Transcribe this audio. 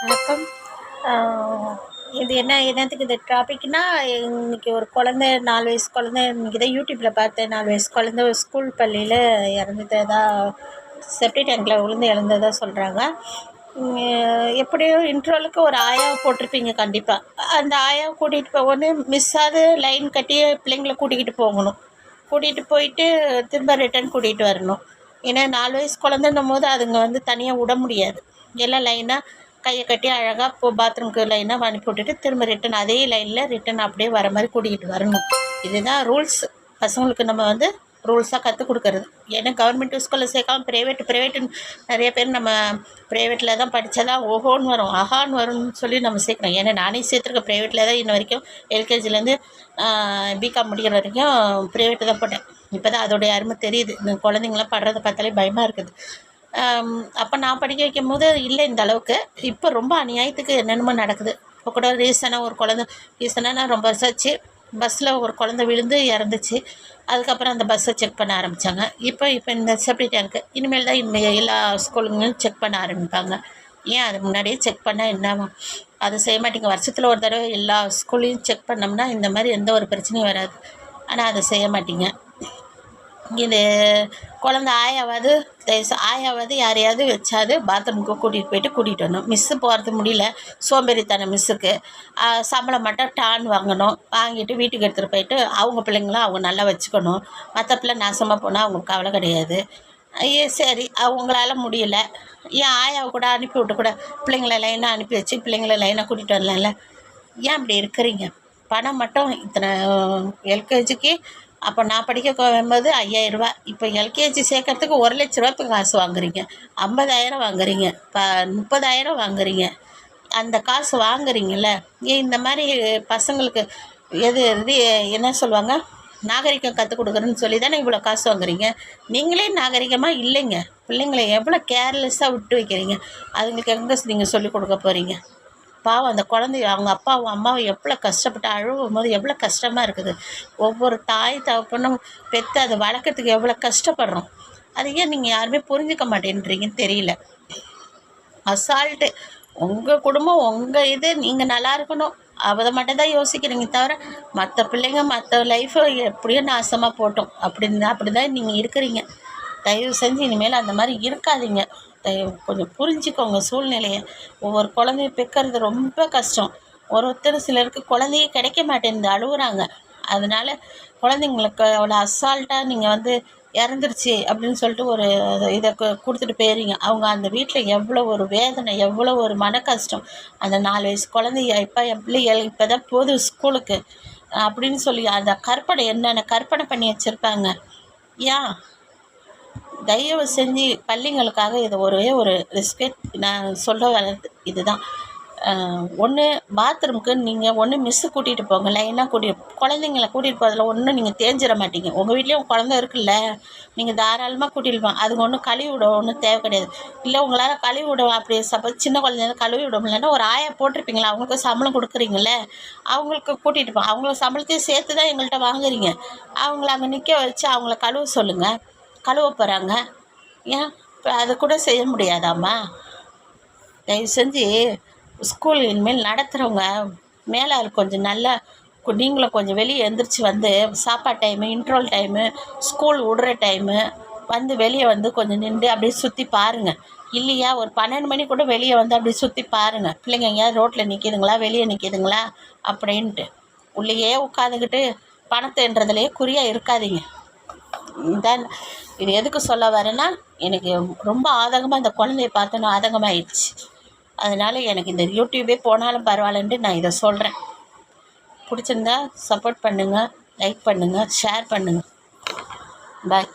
வணக்கம். ஆ, இது என்னத்துக்கு இது டாபிக்னா, இன்னைக்கு ஒரு குழந்தை 4 வயசு குழந்தை இன்னைக்கு தான் யூடியூப்பில் பார்த்தேன். 4 வயசு குழந்தை ஒரு ஸ்கூல் பள்ளியில் இறந்துட்டதா, செப்டி டேங்கில் விழுந்து இறந்ததா சொல்கிறாங்க. எப்படியோ இன்ட்ரோலுக்கு ஒரு ஆயாவை போட்டிருப்பீங்க கண்டிப்பாக. அந்த ஆயாவை கூட்டிகிட்டு ஒன்று மிஸ்ஸாவது லைன் கட்டி பிள்ளைங்கள கூட்டிக்கிட்டு போகணும். கூட்டிகிட்டு போயிட்டு திரும்ப ரிட்டன் கூட்டிகிட்டு வரணும். ஏன்னா 4 வயசு குழந்தைன்னும் போது அதுங்க வந்து தனியாக விட முடியாது. எல்லாம் லைனாக கையை கட்டி அழகாக பாத்ரூம்க்கு லைனாக அனுப்பி விட்டுட்டு திரும்ப ரிட்டன் அதே லைனில் ரிட்டன் அப்படியே வர மாதிரி கூட்டிகிட்டு வரணும். இதுதான் ரூல்ஸ். பசங்களுக்கு நம்ம வந்து ரூல்ஸாக கற்றுக் கொடுக்கறது. ஏன்னா கவர்மெண்ட் ஸ்கூலில் சேர்க்காம ப்ரைவேட்டுன்னு நிறைய பேர் நம்ம ப்ரைவேட்டில் தான் படித்ததான் ஓஹோன்னு வரும், ஆஹான்னு வரும்னு சொல்லி நம்ம சேர்க்குறோம். ஏன்னா நானே சேர்த்துருக்கேன் ப்ரைவேட்டில் தான். இன்ன வரைக்கும் எல்கேஜிலேருந்து பிகாம் முடிக்கிற வரைக்கும் ப்ரைவேட்டு தான் போட்டேன். இப்போ தான் அதோடைய அருமை தெரியுது. இந்த குழந்தைங்களாம் படுறதை பார்த்தாலே பயமாக இருக்குது. அப்போ நான் படிக்க வைக்கும் போது இல்லை இந்த அளவுக்கு. இப்போ ரொம்ப அநியாயத்துக்கு என்னென்னமோ நடக்குது. இப்போ கூட ரீசனாக ரொம்ப வருஷாச்சு, பஸ்ஸில் ஒரு குழந்தை விழுந்து இறந்துச்சு. அதுக்கப்புறம் அந்த பஸ்ஸை செக் பண்ண ஆரம்பித்தாங்க. இப்போ இந்த செப்டி டேங்க்கு இனிமேல் தான் எல்லா ஸ்கூலுங்களும் செக் பண்ண ஆரம்பிப்பாங்க. ஏன் அது முன்னாடியே செக் பண்ணால் என்ன? அதை செய்ய மாட்டேங்க. வருஷத்தில் ஒரு தடவை எல்லா ஸ்கூல்லையும் செக் பண்ணோம்னா இந்த மாதிரி எந்த ஒரு பிரச்சனையும் வராது. ஆனால் அதை செய்ய மாட்டீங்க. இது குழந்த ஆயாவது யாரையாவது வச்சாது பாத்ரூமுக்கு கூட்டிகிட்டு வரணும். மிஸ்ஸு போகிறது முடியல, சோம்பேறித்தனம் மிஸ்ஸுக்கு. சம்பளம் மட்டும் டான் வாங்கணும். வாங்கிட்டு வீட்டுக்கு எடுத்துகிட்டு போயிட்டு அவங்க பிள்ளைங்களும் அவங்க நல்லா வச்சுக்கணும். மற்ற பிள்ளை நாசமாக போனால் அவங்களுக்கு கவலை கிடையாது. சரி, அவங்களால முடியல, ஏன் ஆயாவை கூட அனுப்பி விட்டு கூட பிள்ளைங்களை லைனாக அனுப்பி வச்சு பிள்ளைங்களை லைனாக கூட்டிகிட்டு வரலாம்ல? ஏன் இப்படி இருக்கிறீங்க? பணம் மட்டும் இத்தனை எல்கேஜிக்கு அப்போ நான் படிக்க போகும்போது 5000 ரூபா. இப்போ எல்கேஜி சேர்க்கறதுக்கு 1,00,000 ரூபா காசு வாங்குறீங்க, 50,000 வாங்குறீங்க, 30,000 வாங்குறீங்க. அந்த காசு வாங்குறீங்கல்ல, ஏன் இந்த மாதிரி பசங்களுக்கு என்ன சொல்லுவாங்க, நாகரிகம் கற்றுக் கொடுக்குறேன்னு சொல்லி தானே இவ்வளோ காசு வாங்குறீங்க. நீங்களே நாகரிகமாக இல்லைங்க. பிள்ளைங்களை எவ்வளோ கேர்லெஸ்ஸாக விட்டு வைக்கிறீங்க. அதுங்களுக்கு எங்கே நீங்கள் சொல்லிக் கொடுக்க போகிறீங்க? பாவம் அந்த குழந்தைய அவங்க அப்பாவும் அம்மாவும் எவ்வளோ கஷ்டப்பட்டு அழுவும் போது எவ்வளோ கஷ்டமாக இருக்குது. ஒவ்வொரு தாய் தகப்பனும் பெற்று அதை வளர்க்குறதுக்கு எவ்வளோ கஷ்டப்படுறோம். அது ஏன் நீங்கள் யாருமே புரிஞ்சிக்க மாட்டேன்றீங்கன்னு தெரியல. அசால்ட்டு. உங்கள் குடும்பம் உங்கள் நீங்கள் நல்லா இருக்கணும், அதை மட்டும் தான் யோசிக்கிறீங்க தவிர மற்ற பிள்ளைங்க மற்ற லைஃப்பை எப்படியோ நாசமாக போட்டோம் அப்படி தான் நீங்கள் இருக்கிறீங்க. தயவு செஞ்சு இனிமேல் அந்த மாதிரி இருக்காதீங்க. கொஞ்சம் புரிஞ்சுக்கோங்க சூழ்நிலையை. ஒவ்வொரு குழந்தைய பெக்கிறது ரொம்ப கஷ்டம். சிலருக்கு குழந்தையே கிடைக்க மாட்டேங்குது, அழுகுறாங்க. அதனால் குழந்தைங்களுக்கு அவ்வளோ அசால்ட்டாக நீங்கள் வந்து இறந்துருச்சு அப்படின்னு சொல்லிட்டு ஒரு இதை கொடுத்துட்டு போயிடுறீங்க. அவங்க அந்த வீட்டில் எவ்வளோ ஒரு வேதனை, எவ்வளோ ஒரு மன கஷ்டம். அந்த 4 வயசு குழந்தைய என் பிள்ளைகள் இப்போ தான் போகுது ஸ்கூலுக்கு அப்படின்னு சொல்லி அந்த என்னென்ன கற்பனை பண்ணி வச்சுருப்பாங்க. ஏன் தயவு செஞ்சு பள்ளிங்களுக்காக இது ஒரே ஒரு ரெஸ்பெக்ட் நான் சொல்ல வர்றது இதுதான். ஒன்று பாத்ரூமுக்கு நீங்கள் மிஸ்ஸு கூட்டிகிட்டு போங்க, லைனாக குழந்தைங்கள கூட்டிகிட்டு போகிறதுல ஒன்றும் நீங்கள் தேஞ்சிட மாட்டீங்க. உங்கள் வீட்லேயும் குழந்தை இருக்குல்ல, நீங்கள் தாராளமாக கூட்டிகிட்டு போங்க. அதுக்கு ஒன்றும் கழுவி விட ஒன்றும் தேவை கிடையாது. இல்லை உங்களால் கழுவி விட அப்படி சின்ன குழந்தைங்க கழுவி விட முடியலன்னா ஒரு ஆயா போட்டிருப்பீங்களா, அவங்களுக்கு சம்பளம் கொடுக்குறீங்களே, அவங்களுக்கு கூட்டிகிட்டு போங்க. அவங்கள சம்பளத்தையும் சேர்த்து தான் எங்கள்கிட்ட வாங்குறீங்க. அவங்கள அங்கே நிற்க வச்சு அவங்கள கழுவ சொல்லுங்கள். கழுவ போகிறாங்க. ஏன் இப்போ அது கூட செய்ய முடியாதாம்மா? தயவு செஞ்சு ஸ்கூல் இனிமேல் நடத்துகிறவங்க மேலே கொஞ்சம் நல்லா நீங்களும் கொஞ்சம் வெளியே எழுந்திரிச்சு வந்து சாப்பாடு டைமு, இன்ட்ரோல் டைமு, ஸ்கூல் விடுற டைமு வந்து வெளியே வந்து கொஞ்சம் நின்று அப்படியே சுற்றி பாருங்கள். இல்லையா ஒரு 12 மணி கூட வெளியே வந்து அப்படியே சுற்றி பாருங்கள். பிள்ளைங்க எங்கேயாவது ரோட்டில் நிற்கிதுங்களா, வெளியே நிற்கிதுங்களா அப்படின்ட்டு. உள்ளேயே உட்காந்துக்கிட்டு பணத்தைன்றதுலேயே குறியாக இருக்காதீங்க. இதான் இது எதுக்கு சொல்ல வரேன்னா, எனக்கு ரொம்ப ஆதங்கமாக இந்த குழந்தைய பார்த்தோன்னா ஆதங்கமாகிடுச்சு. அதனால் எனக்கு இந்த யூடியூபே போனாலும் பரவாயில்லன்ட்டு நான் இதை சொல்கிறேன். பிடிச்சிருந்தா சப்போர்ட் பண்ணுங்கள், லைக் பண்ணுங்கள், ஷேர் பண்ணுங்கள். பாய்.